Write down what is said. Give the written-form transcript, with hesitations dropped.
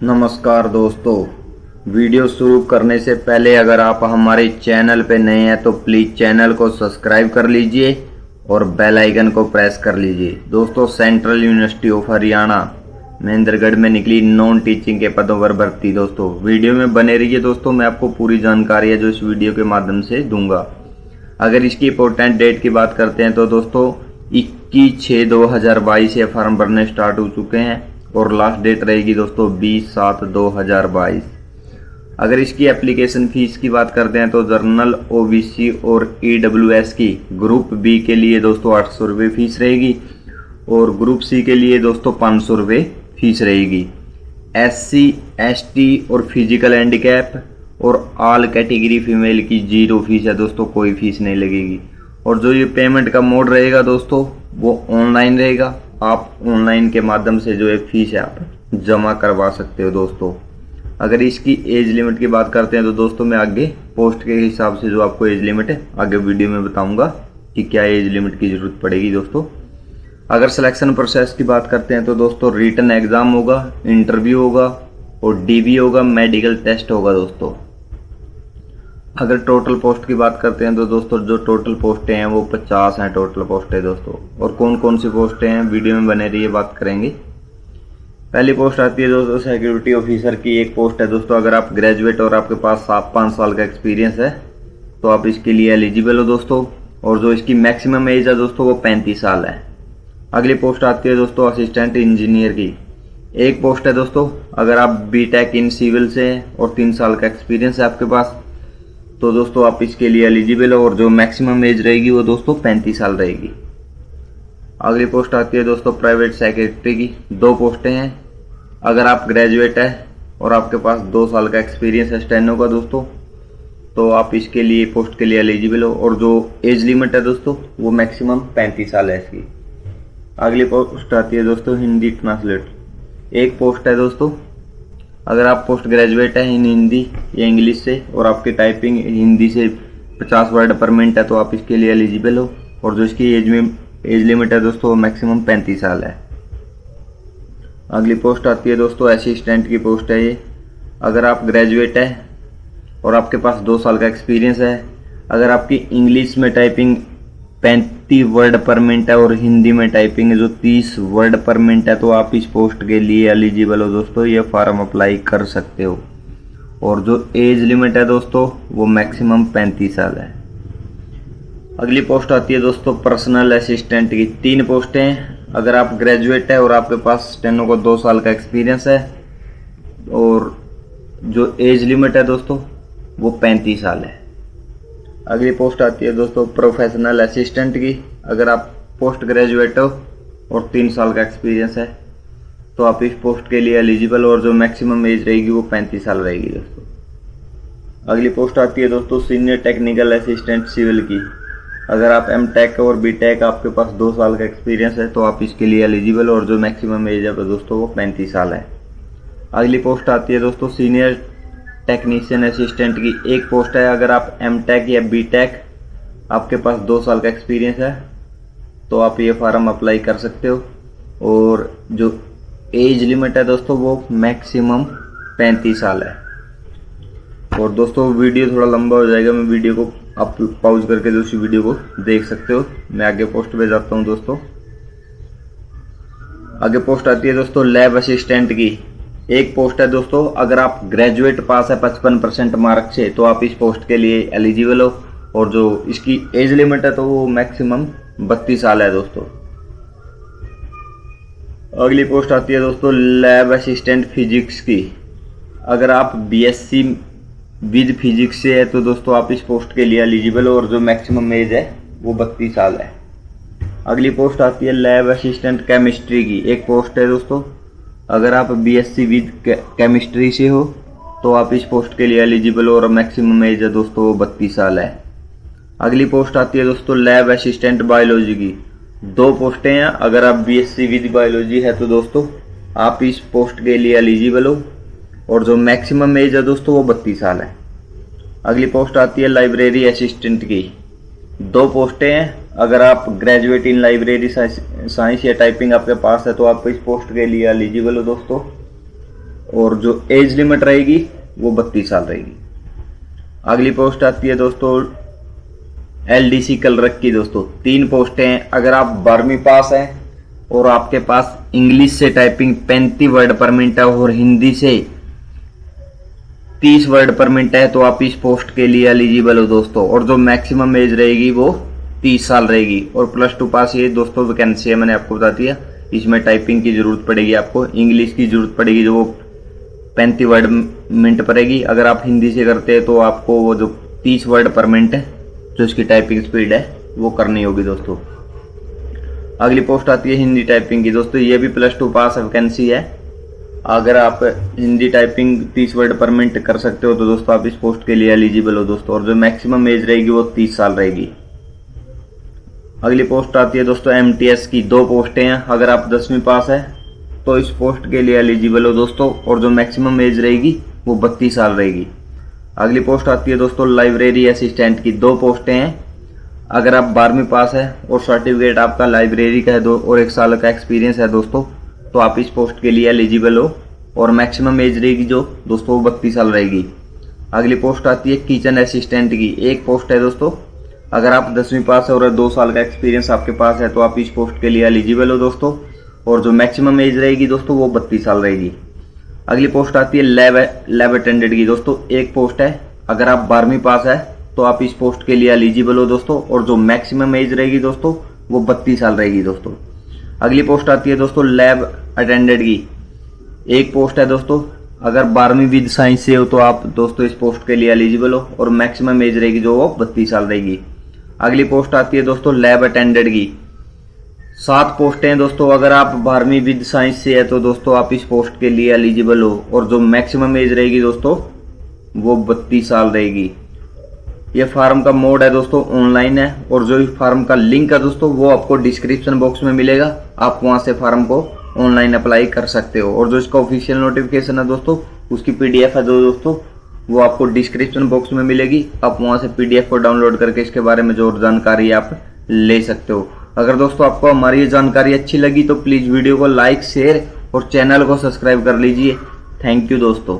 नमस्कार दोस्तों। वीडियो शुरू करने से पहले अगर आप हमारे चैनल पे नए हैं तो प्लीज़ चैनल को सब्सक्राइब कर लीजिए और बेल आइकन को प्रेस कर लीजिए। दोस्तों, central university of Haryana Mahendragarh में निकली नॉन टीचिंग के पदों पर भर्ती। दोस्तों, वीडियो में बने रहिए। दोस्तों, मैं आपको पूरी जानकारी है जो इस वीडियो के माध्यम से दूंगा। अगर इसकी इंपॉर्टेंट डेट की बात करते हैं तो दोस्तों 21/6/2022 से फॉर्म भरने स्टार्ट हो चुके हैं और लास्ट डेट रहेगी दोस्तों 20/7/2022। अगर इसकी एप्लीकेशन फीस की बात करते हैं तो जर्नल, ओबीसी और ईडब्ल्यूएस की ग्रुप बी के लिए दोस्तों 800 रुपये फीस रहेगी और ग्रुप सी के लिए दोस्तों 500 रुपये फीस रहेगी। SC, ST और फिजिकल हैंडीकैप और ऑल कैटेगरी फीमेल की 0 फीस है दोस्तों, कोई फीस नहीं लगेगी। और जो ये पेमेंट का मोड रहेगा दोस्तों वो ऑनलाइन रहेगा। आप ऑनलाइन के माध्यम से जो एक फीस है आप जमा करवा सकते हो। दोस्तों, अगर इसकी एज लिमिट की बात करते हैं तो दोस्तों मैं आगे पोस्ट के हिसाब से जो आपको एज लिमिट है आगे वीडियो में बताऊंगा कि क्या एज लिमिट की जरूरत पड़ेगी। दोस्तों, अगर सिलेक्शन प्रोसेस की बात करते हैं तो दोस्तों रिटन एग्जाम होगा, इंटरव्यू होगा और डीबी होगा, मेडिकल टेस्ट होगा। दोस्तों, अगर टोटल पोस्ट की बात करते हैं तो दोस्तों जो टोटल पोस्टें हैं वो 50 हैं टोटल पोस्टें दोस्तों। और कौन कौन सी पोस्टें हैं वीडियो में बने रहिए, बात करेंगे। पहली पोस्ट आती है दोस्तों सिक्योरिटी ऑफिसर की एक पोस्ट है दोस्तों। अगर आप ग्रेजुएट और आपके पास 5 साल का एक्सपीरियंस है तो आप इसके लिए एलिजिबल हो दोस्तों। और जो इसकी मैक्सिमम एज है दोस्तों वो 35 साल है। अगली पोस्ट आती है दोस्तों असिस्टेंट इंजीनियर की एक पोस्ट है दोस्तों। अगर आप बीटेक इन सिविल से हैं और 3 साल का एक्सपीरियंस है आपके पास तो दोस्तों आप इसके लिए एलिजिबल हो और जो मैक्सिमम एज रहेगी वो दोस्तों 35 साल रहेगी। अगली पोस्ट आती है दोस्तों प्राइवेट सेक्रेटरी की 2 पोस्टें हैं। अगर आप ग्रेजुएट है और आपके पास 2 साल का एक्सपीरियंस है स्टेनो का दोस्तों तो आप इसके लिए पोस्ट के लिए एलिजिबल हो और जो एज लिमिट है दोस्तों वो मैक्सिमम 35 साल है इसकी। अगली पोस्ट आती है दोस्तों हिंदी ट्रांसलेट एक पोस्ट है दोस्तों। अगर आप पोस्ट ग्रेजुएट है इन हिंदी या इंग्लिश से और आपकी टाइपिंग हिंदी से 50 वर्ड पर मिनट है तो आप इसके लिए एलिजिबल हो और जो इसकी एज लिमिट है दोस्तों मैक्सिमम 35 साल है। अगली पोस्ट आती है दोस्तों असिस्टेंट की पोस्ट है ये। अगर आप ग्रेजुएट है और आपके पास 2 साल का एक्सपीरियंस है, अगर आपकी इंग्लिश में टाइपिंग 35 वर्ड पर मिनट है और हिंदी में टाइपिंग जो 30 वर्ड पर मिनट है तो आप इस पोस्ट के लिए एलिजिबल हो दोस्तों। ये फॉर्म अप्लाई कर सकते हो और जो एज लिमिट है दोस्तों वो मैक्सिमम 35 साल है। अगली पोस्ट आती है दोस्तों पर्सनल असिस्टेंट की 3 पोस्टें हैं। अगर आप ग्रेजुएट है और आपके पास स्टेनो को 2 साल का एक्सपीरियंस है और जो एज लिमिट है दोस्तों वो 35 साल है। अगली पोस्ट आती है दोस्तों प्रोफेशनल असिस्टेंट की। अगर आप पोस्ट ग्रेजुएट हो और 3 साल का एक्सपीरियंस है तो आप इस पोस्ट के लिए एलिजिबल हो और जो मैक्सिमम एज रहेगी वो 35 साल रहेगी दोस्तों। अगली पोस्ट आती है दोस्तों सीनियर टेक्निकल असिस्टेंट सिविल की। अगर आप एमटेक और बीटेक आपके पास 2 साल का एक्सपीरियंस है तो आप इसके लिए एलिजिबल हो और जो मैक्सिमम एज है दोस्तों वो 35 साल है। अगली पोस्ट आती है दोस्तों सीनियर टेक्नीशियन असिस्टेंट की एक पोस्ट है। अगर आप एमटेक या बीटेक आपके पास 2 साल का एक्सपीरियंस है तो आप ये फॉर्म अप्लाई कर सकते हो और जो एज लिमिट है दोस्तों वो मैक्सिमम 35 साल है। और दोस्तों वीडियो थोड़ा लंबा हो जाएगा, मैं वीडियो को आप पॉज करके दूसरी वीडियो को देख सकते हो। मैं आगे पोस्ट पे जाता हूँ दोस्तों। आगे पोस्ट आती है दोस्तों लैब असिस्टेंट की एक पोस्ट है दोस्तों। अगर आप ग्रेजुएट पास है 55% मार्क से तो आप इस पोस्ट के लिए एलिजिबल हो और जो इसकी एज लिमिट है तो वो मैक्सिमम 32 साल है दोस्तों। अगली पोस्ट आती है दोस्तों लैब असिस्टेंट फिजिक्स की। अगर आप बीएससी विद फिजिक्स से है तो दोस्तों आप इस पोस्ट के लिए एलिजिबल हो और जो मैक्सिमम एज है वो 32 साल है। अगली पोस्ट आती है लैब असिस्टेंट केमिस्ट्री की एक पोस्ट है दोस्तों। अगर आप बीएससी विद केमिस्ट्री से हो तो आप इस पोस्ट के लिए एलिजिबल हो और मैक्सिमम एज है दोस्तों वो 32 साल है। अगली पोस्ट आती है दोस्तों लैब असिस्टेंट बायोलॉजी की 2 पोस्टें हैं। अगर आप बीएससी विद बायोलॉजी है तो दोस्तों आप इस पोस्ट के लिए एलिजिबल हो और जो मैक्सिमम एज है दोस्तों वो 32 साल है। अगली पोस्ट आती है लाइब्रेरी असिस्टेंट की 2 पोस्टें हैं। अगर आप ग्रेजुएट इन लाइब्रेरी साइंस या टाइपिंग आपके पास है तो आप इस पोस्ट के लिए एलिजिबल हो दोस्तों। और जो एज लिमिट रहेगी वो 32 साल रहेगी। अगली पोस्ट आती है दोस्तों LDC क्लर्क की। दोस्तों 3 पोस्टें हैं। अगर आप 12वीं पास हैं और आपके पास इंग्लिश से टाइपिंग 35 वर्ड पर मिनट है और हिंदी से 30 वर्ड पर मिनट है तो आप इस पोस्ट के लिए एलिजिबल हो दोस्तों। और जो मैक्सिमम एज रहेगी वो 30 साल रहेगी। और +2 पास ये दोस्तों वैकेंसी है, मैंने आपको बता दिया। इसमें टाइपिंग की जरूरत पड़ेगी, आपको इंग्लिश की जरूरत पड़ेगी जो वो 35 वर्ड मिनट पड़ेगी। अगर आप हिंदी से करते हैं तो आपको वो जो 30 वर्ड पर मिनट है जो इसकी टाइपिंग स्पीड है वो करनी होगी दोस्तों। अगली पोस्ट आती है हिंदी टाइपिंग की। दोस्तों ये भी +2 पास वैकेंसी है। अगर आप हिंदी टाइपिंग 30 वर्ड पर मिनट कर सकते हो तो दोस्तों आप इस पोस्ट के लिए एलिजिबल हो दोस्तों। और जो मैक्सिमम एज रहेगी वो 30 साल रहेगी। अगली पोस्ट आती है दोस्तों MTS की। 2 पोस्टें हैं। अगर आप 10वीं पास है तो इस पोस्ट के लिए एलिजिबल हो दोस्तों। और जो मैक्सिमम एज रहेगी वो 32 साल रहेगी। अगली पोस्ट आती है दोस्तों लाइब्रेरी असिस्टेंट की। 2 पोस्टें हैं। अगर आप 12वीं पास है और सर्टिफिकेट आपका लाइब्रेरी का है और 1 साल का एक्सपीरियंस है दोस्तों तो आप इस पोस्ट के लिए एलिजिबल हो। और मैक्सिमम एज रहेगी जो दोस्तों वो 32 साल रहेगी। अगली पोस्ट आती है किचन असिस्टेंट की। 1 पोस्ट है दोस्तों। अगर आप 10वीं पास है और 2 साल का एक्सपीरियंस आपके पास है तो आप इस पोस्ट के लिए एलिजिबल हो दोस्तों। और जो मैक्सिमम एज रहेगी दोस्तों वो 32 साल रहेगी। अगली पोस्ट आती है लैब अटेंडेंट की। दोस्तों 1 पोस्ट है। अगर आप 12वीं पास है तो आप इस पोस्ट के लिए एलिजिबल हो दोस्तों। और जो मैक्सिमम एज रहेगी दोस्तों वो 32 साल रहेगी दोस्तों। अगली पोस्ट आती है दोस्तों लैब अटेंडेंट की। 1 पोस्ट है दोस्तों। अगर 12वीं विद साइंस से हो तो आप दोस्तों इस पोस्ट के लिए एलिजिबल हो। और मैक्सिमम एज रहेगी जो वो 32 साल रहेगी। अगली पोस्ट आती है दोस्तों लैब अटेंडेंट की। 7 पोस्टें हैं दोस्तों। अगर आप 12वीं विद साइंस से है तो दोस्तों आप इस पोस्ट के लिए एलिजिबल हो। और जो मैक्सिमम एज रहेगी दोस्तों वो 32 साल रहेगी। ये फार्म का मोड है दोस्तों ऑनलाइन है। और जो इस फार्म का लिंक है दोस्तों वो आपको डिस्क्रिप्शन बॉक्स में मिलेगा। आप वहां से फार्म को ऑनलाइन अप्लाई कर सकते हो। और जो इसका ऑफिशियल नोटिफिकेशन है दोस्तों उसकी PDF है दोस्तों वो आपको डिस्क्रिप्शन बॉक्स में मिलेगी। आप वहां से PDF को डाउनलोड करके इसके बारे में जो जानकारी आप ले सकते हो। अगर दोस्तों आपको हमारी ये जानकारी अच्छी लगी तो प्लीज वीडियो को लाइक शेयर और चैनल को सब्सक्राइब कर लीजिए। थैंक यू दोस्तों।